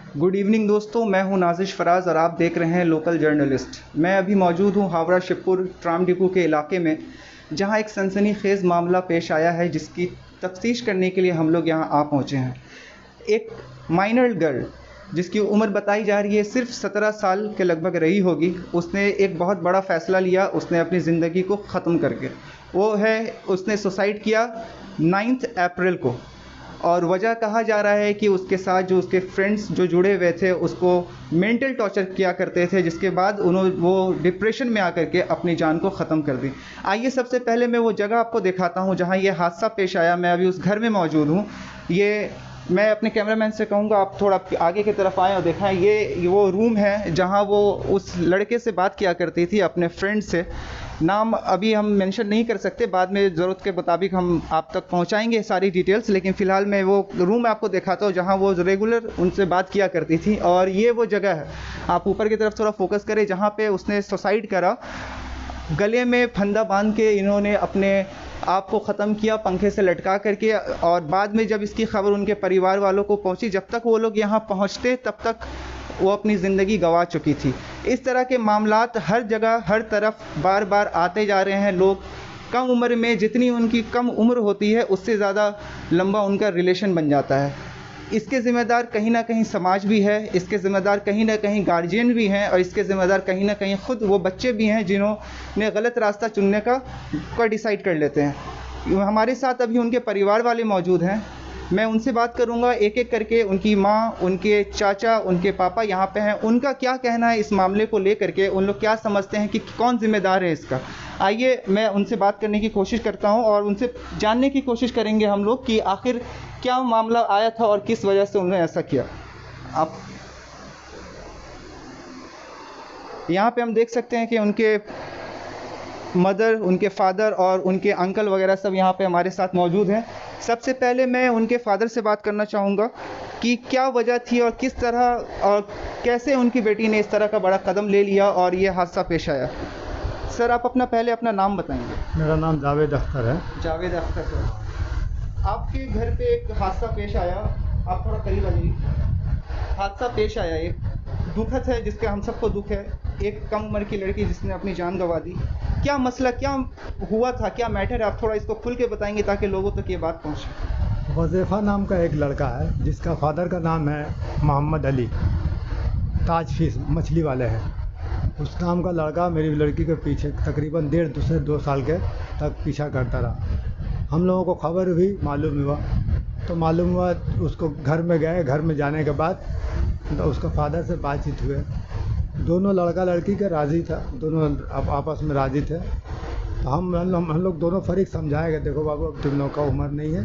Good evening दोस्तों, मैं हूं नाजिश फराज और आप देख रहे हैं लोकल जर्नलिस्ट। मैं अभी मौजूद हूं हावड़ा शिवपुर ट्राम डिपो के इलाके में, जहां एक सनसनीखेज मामला पेश आया है जिसकी तफ्तीश करने के लिए हम लोग यहां आ पहुंचे हैं। एक माइनर गर्ल जिसकी उम्र बताई जा रही है सिर्फ 17 साल के लगभग रही होगी, उसने एक बहुत बड़ा फ़ैसला लिया। उसने अपनी ज़िंदगी को ख़त्म करके वो है उसने सुसाइड किया 9 अप्रैल को। और वजह कहा जा रहा है कि उसके साथ जो उसके फ्रेंड्स जो जुड़े हुए थे उसको मेंटल टॉर्चर किया करते थे, जिसके बाद वो डिप्रेशन में आकर के अपनी जान को ख़त्म कर दी। आइए सबसे पहले मैं वो जगह आपको दिखाता हूँ जहाँ ये हादसा पेश आया। मैं अभी उस घर में मौजूद हूँ। ये मैं अपने कैमरामैन से कहूँगा आप थोड़ा आगे की तरफ आएँ और दिखाएं। ये वो रूम है जहाँ वो उस लड़के से बात किया करती थी, अपने फ्रेंड से। नाम अभी हम मेंशन नहीं कर सकते, बाद में ज़रूरत के मुताबिक हम आप तक पहुंचाएंगे सारी डिटेल्स, लेकिन फ़िलहाल मैं वो रूम आपको दिखाता हूँ जहाँ वो रेगुलर उनसे बात किया करती थी। और ये वो जगह है, आप ऊपर की तरफ थोड़ा फोकस करें, जहाँ पे उसने सुसाइड करा। गले में फंदा बांध के इन्होंने अपने आप को ख़त्म किया पंखे से लटका करके। और बाद में जब इसकी खबर उनके परिवार वालों को पहुंची, जब तक वो लोग यहाँ पहुँचते तब तक वो अपनी ज़िंदगी गंवा चुकी थी। इस तरह के मामलात हर जगह हर तरफ बार बार आते जा रहे हैं। लोग कम उम्र में, जितनी उनकी कम उम्र होती है उससे ज़्यादा लंबा उनका रिलेशन बन जाता है। इसके ज़िम्मेदार कहीं ना कहीं समाज भी है, इसके ज़िम्मेदार कहीं ना कहीं गार्जियन भी हैं, और इसके ज़िम्मेदार कहीं ना कहीं ख़ुद वो बच्चे भी हैं जिन्होंने गलत रास्ता चुनने का डिसाइड कर लेते हैं। हमारे साथ अभी उनके परिवार वाले मौजूद हैं, मैं उनसे बात करूंगा एक एक करके। उनकी माँ, उनके चाचा, उनके पापा यहाँ पे हैं। उनका क्या कहना है इस मामले को लेकर के, उन लोग क्या समझते हैं कि कौन जिम्मेदार है इसका। आइए मैं उनसे बात करने की कोशिश करता हूँ और उनसे जानने की कोशिश करेंगे हम लोग कि आखिर क्या मामला आया था और किस वजह से उन्होंने ऐसा किया। आप यहाँ पे हम देख सकते हैं कि उनके मदर, उनके फादर और उनके अंकल वगैरह सब यहाँ पे हमारे साथ मौजूद हैं। सबसे पहले मैं उनके फादर से बात करना चाहूँगा कि क्या वजह थी और किस तरह और कैसे उनकी बेटी ने इस तरह का बड़ा कदम ले लिया और ये हादसा पेश आया। सर, आप पहले अपना नाम बताएंगे। मेरा नाम जावेद अख्तर है। जावेद अख्तर सर, आपके घर पे एक हादसा पेश आया, आप थोड़ा करीब आ जाइए। हादसा पेश आया, एक दुखद है जिसका हम सबको दुख है। एक कम उम्र की लड़की जिसने अपनी जान गंवा दी। क्या मसला, क्या हुआ था, क्या मैटर है, आप थोड़ा इसको खुल के बताएंगे ताकि लोगों तक ये बात पहुंचे। वज़ीफ़ा नाम का एक लड़का है जिसका फादर का नाम है मोहम्मद अली, ताज फिश मछली वाले हैं। उस नाम का लड़का मेरी लड़की के पीछे तकरीबन 1.5 से 2 साल के तक पीछा करता रहा। हम लोगों को खबर हुई, मालूम हुआ उसको घर में गए। घर में जाने के बाद तो उसका फादर से बातचीत हुए। दोनों लड़का लड़की के राज़ी था, दोनों आपस में राज़ी थे। तो हम लोग दोनों फरीक समझाए गए, देखो बाबू अब तुम लोगों का उम्र नहीं है,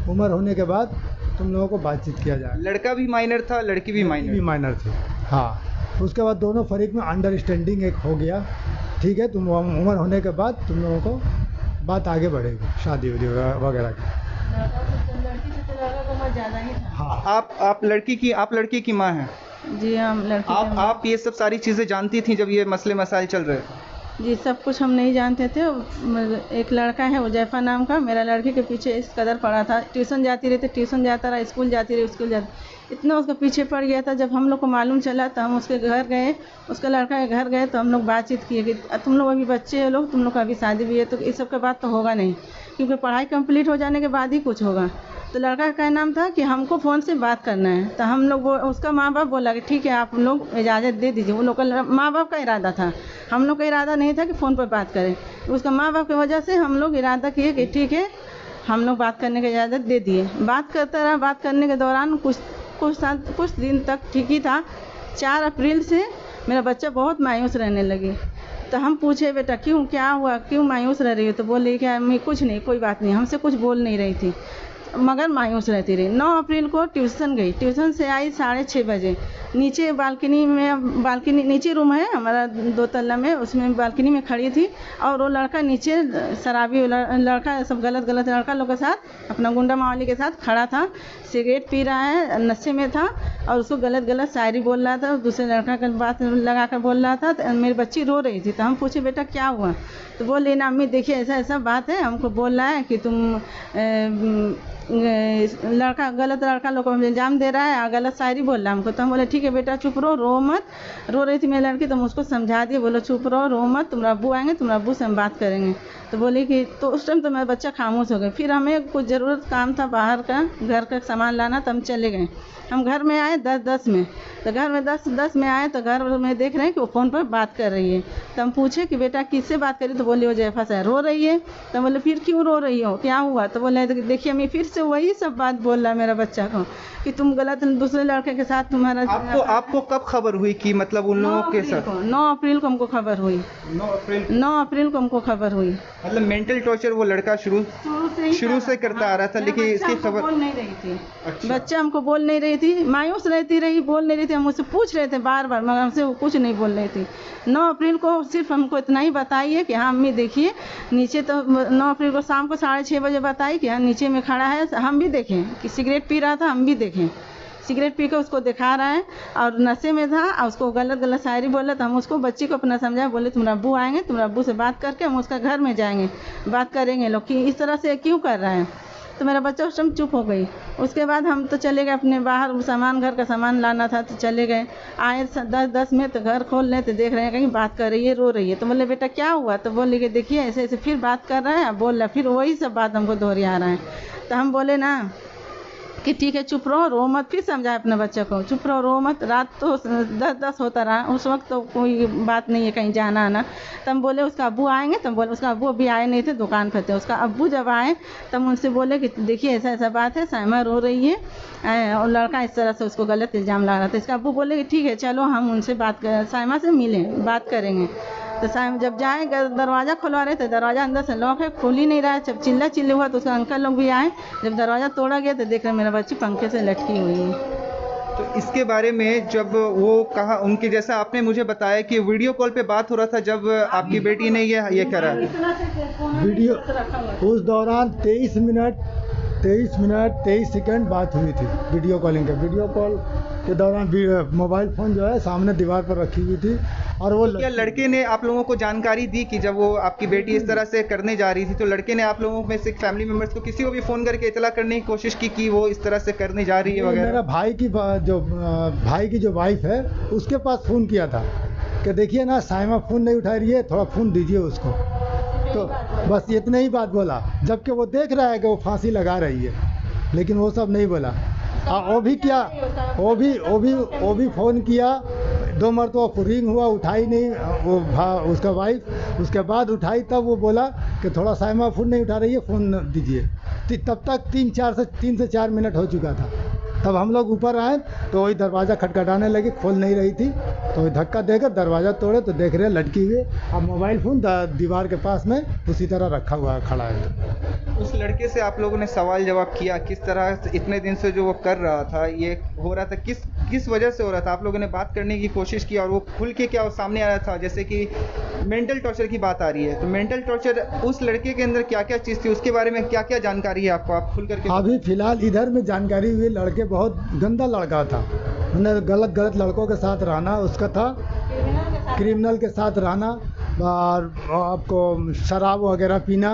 उम्र होने के बाद तुम लोगों को बातचीत किया जाए। लड़का भी माइनर था, लड़की भी माइनर थी। हाँ, उसके बाद दोनों फरीक में अंडरस्टैंडिंग एक हो गया। ठीक है, तुम उम्र होने के बाद तुम लोगों को बात आगे बढ़ेगी शादी वगैरह की। लड़की से तो लड़का का उम्र ज़्यादा ही था। हाँ, आप लड़की की माँ हैं। जी, हम लड़की। आप ये सब सारी चीज़ें जानती थी जब ये मसले मसाइल चल रहे थे? जी, सब कुछ हम नहीं जानते थे। एक लड़का है उजैफा नाम का, मेरा लड़की के पीछे इस कदर पड़ा था। ट्यूशन जाती रही, ट्यूशन जाता रहा, स्कूल जाती रही, स्कूल जाती, इतना उसका पीछे पड़ गया था। जब हम लोग को मालूम चला तो हम उसके घर गए, उसके लड़का के घर गए तो हम लोग बातचीत किए कि तुम लोग अभी बच्चे हो लोग, तुम लोग का अभी शादी भी है, तो इस सब के बाद तो होगा नहीं, क्योंकि पढ़ाई कंप्लीट हो जाने के बाद ही कुछ होगा। तो लड़का का नाम था कि हमको फ़ोन से बात करना है। तो हम लोग उसका माँ बाप बोला कि ठीक है आप लोग इजाज़त दे दीजिए। वो लोग का माँ बाप का इरादा था, हम लोग का इरादा नहीं था कि फ़ोन पर बात करें। उसका माँ बाप की वजह से हम लोग इरादा किए कि ठीक है, हम लोग बात करने की इजाज़त दे दिए। बात करता रहा, बात करने के दौरान कुछ दिन तक ठीक ही था। 4 अप्रैल से मेरा बच्चा बहुत मायूस रहने लगी। तो हम पूछे बेटा क्यों, क्या हुआ, क्यों मायूस रह रही हो? तो बोली कि अम्मी कुछ नहीं, कोई बात नहीं, हमसे कुछ बोल नहीं रही थी मगर मायूस रहती रही। 9 अप्रैल को ट्यूशन गई, ट्यूशन से आई 6:30 बजे। नीचे बालकनी नीचे रूम है हमारा 2 तल्ला में, उसमें बालकनी में खड़ी थी और वो लड़का नीचे शराबी लड़का, सब गलत लड़का लोग के साथ, अपना गुंडा मावली के साथ खड़ा था, सिगरेट पी रहा है, नशे में था और उसको गलत शायरी बोल रहा था, दूसरे लड़का का बात लगा कर बोल रहा था। तो मेरी बच्ची रो रही थी। तो हम पूछे बेटा क्या हुआ? तो बोले ना अम्मी देखिए ऐसा बात है, हमको बोल रहा है कि तुम लड़का गलत लड़का लोग को इल्ज़ाम दे रहा है और गलत शायरी बोल रहा है हमको। तो हम बोले ठीक है बेटा चुप रहो, रो मत। रो रही थी मेरी लड़की तो हम उसको समझा दिए, बोलो चुप रहो, रो मत, तुम्हारा अब्बू आएंगे, तुम्हारा अब्बू से हम बात करेंगे। तो बोली कि तो उस टाइम तो मेरा बच्चा खामोश हो गया। फिर हमें कुछ ज़रूरत काम था बाहर का, घर का सामान लाना, तो हम चले गए। हम घर में आए 10:10 में, तो घर में 10:10 में आए तो घर में देख रहे हैं कि वो फ़ोन पर बात कर रही है। तो हम पूछे कि बेटा किससे बात करी? तो बोली वो जैफा से रो रही है। तो बोले फिर क्यों रो रही हो, क्या हुआ? तो बोले देखिए मैं फिर से वही सब बात बोल रहा है मेरा बच्चा को कि तुम गलत दूसरे लड़के के साथ तुम्हारा। आपको कब खबर हुई कि मतलब उन लोगों के साथ? 9 अप्रैल को हमको खबर हुई। 9 अप्रैल को हमको खबर हुई। मतलब मेंटल टॉर्चर वो लड़का शुरू से करता आ रहा था, लेकिन इसकी खबर बोल नहीं रही थी। अच्छा। बच्चा हमको बोल नहीं रही थी, मायूस रहती रही, बोल नहीं रही थी। हम उससे पूछ रहे थे बार बार, मगर हमसे वो कुछ नहीं बोल रही थी। 9 अप्रैल को सिर्फ हमको इतना ही बताई है कि हाँ अम्मी देखिए नीचे। तो 9 अप्रैल को शाम को 6:30 बजे बताई कि हाँ नीचे में खड़ा है, हम भी देखें कि सिगरेट पी रहा था, हम भी देखें। सिगरेट पी के उसको दिखा रहा है और नशे में था और उसको गलत शायरी बोला। तो हम उसको बच्ची को अपना समझाया, बोले तुम्हारा अब्बू आएंगे, तुम्हारा अब्बू से बात करके हम उसका घर में जाएंगे, बात करेंगे लोग कि इस तरह से क्यों कर रहा है। तो मेरा बच्चा उस टाइम चुप हो गई। उसके बाद हम तो चले गए अपने बाहर, सामान घर का सामान लाना था तो चले गए। आए 10:10 में तो घर खोल रहे तो देख रहे हैं कहीं बात कर रही है, रो रही है। तो बोले बेटा क्या हुआ? तो बोले कि देखिए ऐसे ऐसे फिर बात कर रहा है, बोल रहा है, फिर वही सब बात हमको दोहरा रहा है। तो हम बोले ना कि ठीक है चुप रहो, रो मत। फिर समझाए अपने बच्चे को चुप रहो, रो मत। रात तो 10:10 होता रहा, उस वक्त तो कोई बात नहीं है कहीं जाना आना। तो हम बोले उसका अब्बू आएंगे। तो हम बोले उसका अब्बू अभी आए नहीं थे, दुकान पर थे। उसका अब्बू जब आए तब उनसे बोले कि देखिए ऐसा ऐसा बात है, साइमा रो रही है और लड़का इस तरह से उसको गलत इल्ज़ाम लगा रहा था। इसका अब्बू बोले कि ठीक है चलो हम उनसे बात कर, साइमा से मिलें, बात करेंगे। तो साइमा जब जाए दरवाज़ा खुलवा रहे थे, दरवाज़ा अंदर से लॉक है, खुल ही नहीं रहा है। जब चिल्ला हुआ तो उसका अंकल लोग भी आए। जब दरवाज़ा तोड़ा गया तो देख रहे मेरा बच्ची पंखे से लटकी हुई है। तो इसके बारे में जब वो कहा, उनके जैसा आपने मुझे बताया कि वीडियो कॉल पे बात हो रहा था जब आपकी बेटी ने ये करा। वीडियो उस दौरान 23 मिनट 23 सेकंड बात हुई थी वीडियो कॉलिंग के। वीडियो कॉल के दौरान मोबाइल फ़ोन जो है सामने दीवार पर रखी हुई थी। और वो क्या लड़के ने आप लोगों को जानकारी दी कि जब वो आपकी बेटी इस तरह से करने जा रही थी तो लड़के ने आप लोगों में से फैमिली मेम्बर्स को किसी को भी फ़ोन करके इतला करने की कोशिश की कि वो इस तरह से करने जा रही है वगैरह? मेरा भाई की जो वाइफ है उसके पास फ़ोन किया था कि देखिए ना साइमा फ़ोन नहीं उठा रही है, थोड़ा फ़ोन दीजिए उसको। तो बस इतने ही बात बोला, जबकि वो देख रहा है कि वो फांसी लगा रही है, लेकिन वो सब नहीं बोला। वो भी क्या, वो भी फ़ोन किया 2 मरतबा, रिंग हुआ, उठाई नहीं वो उसका वाइफ। उसके बाद उठाई तब वो बोला कि थोड़ा साइमा फ़ोन नहीं उठा रही है, फ़ोन दीजिए। तब तक 3 से 4 मिनट हो चुका था। तब हम लोग ऊपर आए तो वही दरवाज़ा खटखटाने लगी, खोल नहीं रही थी। तो वही धक्का देकर दरवाज़ा तोड़े तो देख रहे लटकी हुई। अब मोबाइल फ़ोन दीवार के पास में उसी तरह रखा हुआ खड़ा है। उस लड़के से आप लोगों ने सवाल जवाब किया किस तरह से इतने दिन से जो वो कर रहा था, ये हो रहा था, किस वजह से हो रहा था? आप लोगों ने बात करने की कोशिश की और वो खुल के क्या सामने आ रहा था? जैसे कि मेंटल टॉर्चर की बात आ रही है, तो मेंटल टॉर्चर उस लड़के के अंदर क्या क्या चीज़ थी, उसके बारे में क्या क्या जानकारी है आपको? आप खुल करके अभी फ़िलहाल इधर में जानकारी हुई, लड़के बहुत गंदा लड़का था। उन्हें गलत लड़कों के साथ रहना उसका था, क्रिमिनल के साथ रहना, और आपको शराब वगैरह पीना,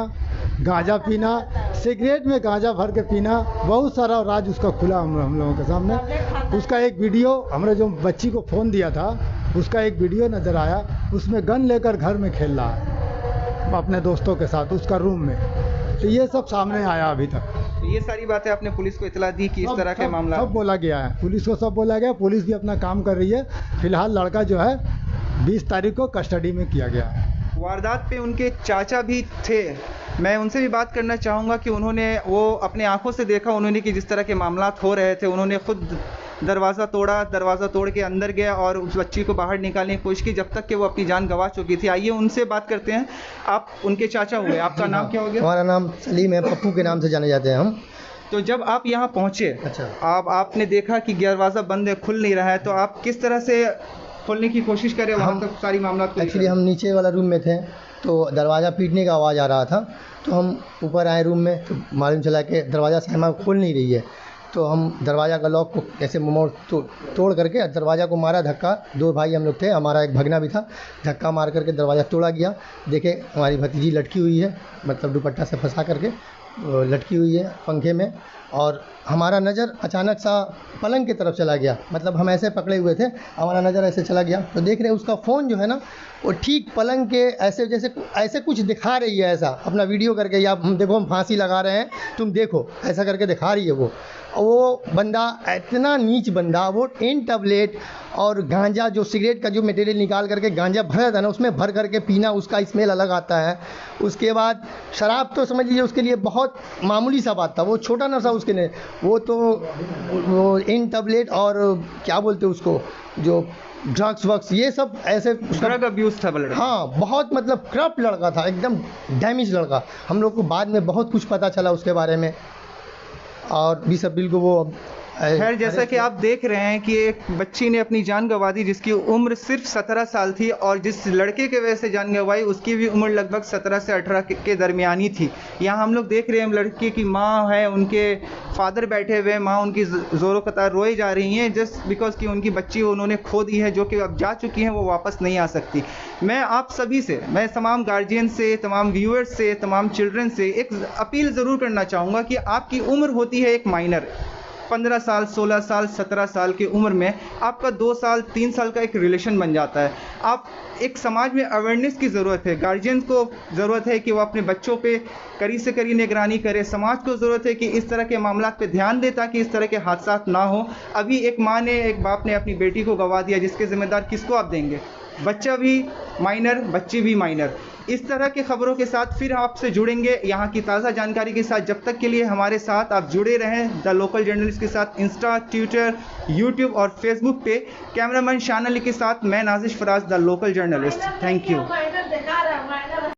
गांजा पीना, सिगरेट में गांजा भर के पीना, बहुत सारा राज उसका खुला हम लोगों के सामने। उसका एक वीडियो, हमने जो बच्ची को फ़ोन दिया था उसका एक वीडियो नज़र आया, उसमें गन लेकर घर में खेल रहा है अपने दोस्तों के साथ उसका रूम में। तो ये सब सामने आया अभी तक। ये सारी बातें आपने पुलिस को इतला दी कि इस तरह के मामला? सब बोला गया है, पुलिस को सब बोला गया। पुलिस भी अपना काम कर रही है। फिलहाल लड़का जो है 20 तारीख को कस्टडी में किया गया है। वारदात पे उनके चाचा भी थे, मैं उनसे भी बात करना चाहूँगा कि उन्होंने वो अपने आंखों से देखा उन्होंने कि जिस तरह के मामला हो रहे थे। उन्होंने खुद दरवाज़ा तोड़ के अंदर गया और उस बच्ची को बाहर निकालने की कोशिश की जब तक कि वो अपनी जान गंवा चुकी थी। आइए उनसे बात करते हैं। आप उनके चाचा हुए, आपका नाम क्या हो गया? हमारा नाम सलीम है, पप्पू के नाम से जाने जाते हैं हम। तो जब आप यहाँ पहुँचे, अच्छा, आपने देखा कि दरवाज़ा बंद है, खुल नहीं रहा है, तो आप किस तरह से खोलने की कोशिश करें? वहाँ तक सारी मामला एक्चुअली हम नीचे वाला रूम में थे तो दरवाज़ा पीटने का आवाज़ आ रहा था, तो हम ऊपर आए रूम में, तो मालूम चला कि दरवाज़ा साइमा खोल नहीं रही है। तो हम दरवाज़ा का लॉक को ऐसे तोड़ करके दरवाज़ा को मारा धक्का। 2 भाई हम लोग थे, हमारा एक भगना भी था। धक्का मार करके दरवाज़ा तोड़ा गया। देखे हमारी भतीजी लटकी हुई है, मतलब दुपट्टा से फंसा करके, लटकी हुई है पंखे में, और हमारा नज़र अचानक सा पलंग की तरफ चला गया। मतलब हम ऐसे पकड़े हुए थे, हमारा नज़र ऐसे चला गया, तो देख रहे हैं उसका फ़ोन जो है ना वो ठीक पलंग के ऐसे जैसे ऐसे कुछ दिखा रही है, ऐसा अपना वीडियो करके, या हम देखो हम फांसी लगा रहे हैं तुम देखो, ऐसा करके दिखा रही है वो। और वो बंदा इतना नीच बंदा, वो इन टैबलेट और गांजा, जो सिगरेट का जो मटेरियल निकाल करके गांजा भरा था ना, उसमें भर करके पीना, उसका स्मेल अलग आता है। उसके बाद शराब तो समझ लीजिए उसके लिए बहुत मामूली सा बात था, वो छोटा नशा उसके लिए। वो तो वो इन टैबलेट और क्या बोलते हैं उसको, जो ड्रग्स वग्स, ये सब ऐसे ड्रग अब्यूज था लड़का। हाँ, बहुत मतलब करप्ट लड़का था, एकदम डैमेज लड़का। हम लोग को बाद में बहुत कुछ पता चला उसके बारे में, और भी सब बिल को वो खैर, जैसा कि आप देख रहे हैं कि एक बच्ची ने अपनी जान गंवा दी जिसकी उम्र सिर्फ 17 साल थी, और जिस लड़के के वजह से जान गंवाई उसकी भी उम्र लगभग 17 से 18 के दरमियानी थी। यहाँ हम लोग देख रहे हैं लड़की की माँ है, उनके फादर बैठे हुए हैं, माँ उनकी ज़ोरों कतार रोई जा रही हैं जस्ट बिकॉज कि उनकी बच्ची उन्होंने खो दी है, जो कि अब जा चुकी हैं, वो वापस नहीं आ सकती। मैं आप सभी से, मैं तमाम गार्जियन से, तमाम व्यूअर्स से, तमाम चिल्ड्रन से एक अपील ज़रूर करना चाहूँगा कि आपकी उम्र होती है एक माइनर, 15 साल, 16 साल, 17 साल की उम्र में आपका 2 साल, 3 साल का एक रिलेशन बन जाता है। आप एक समाज में अवेयरनेस की ज़रूरत है, गार्जियन को ज़रूरत है कि वो अपने बच्चों पे कड़ी से कड़ी निगरानी करे, समाज को ज़रूरत है कि इस तरह के मामलात पे ध्यान दे ताकि इस तरह के हादसात ना हो। अभी एक माँ ने, एक बाप ने अपनी बेटी को गंवा दिया, जिसके ज़िम्मेदार किसको आप देंगे? बच्चा भी माइनर, बच्ची भी माइनर। इस तरह की खबरों के साथ फिर आपसे जुड़ेंगे यहाँ की ताज़ा जानकारी के साथ। जब तक के लिए हमारे साथ आप जुड़े रहें द लोकल जर्नलिस्ट के साथ, इंस्टा, ट्विटर, यूट्यूब और फेसबुक पे। कैमरामैन शान अली के साथ मैं Nazish Faraz, the local journalist. Thank you.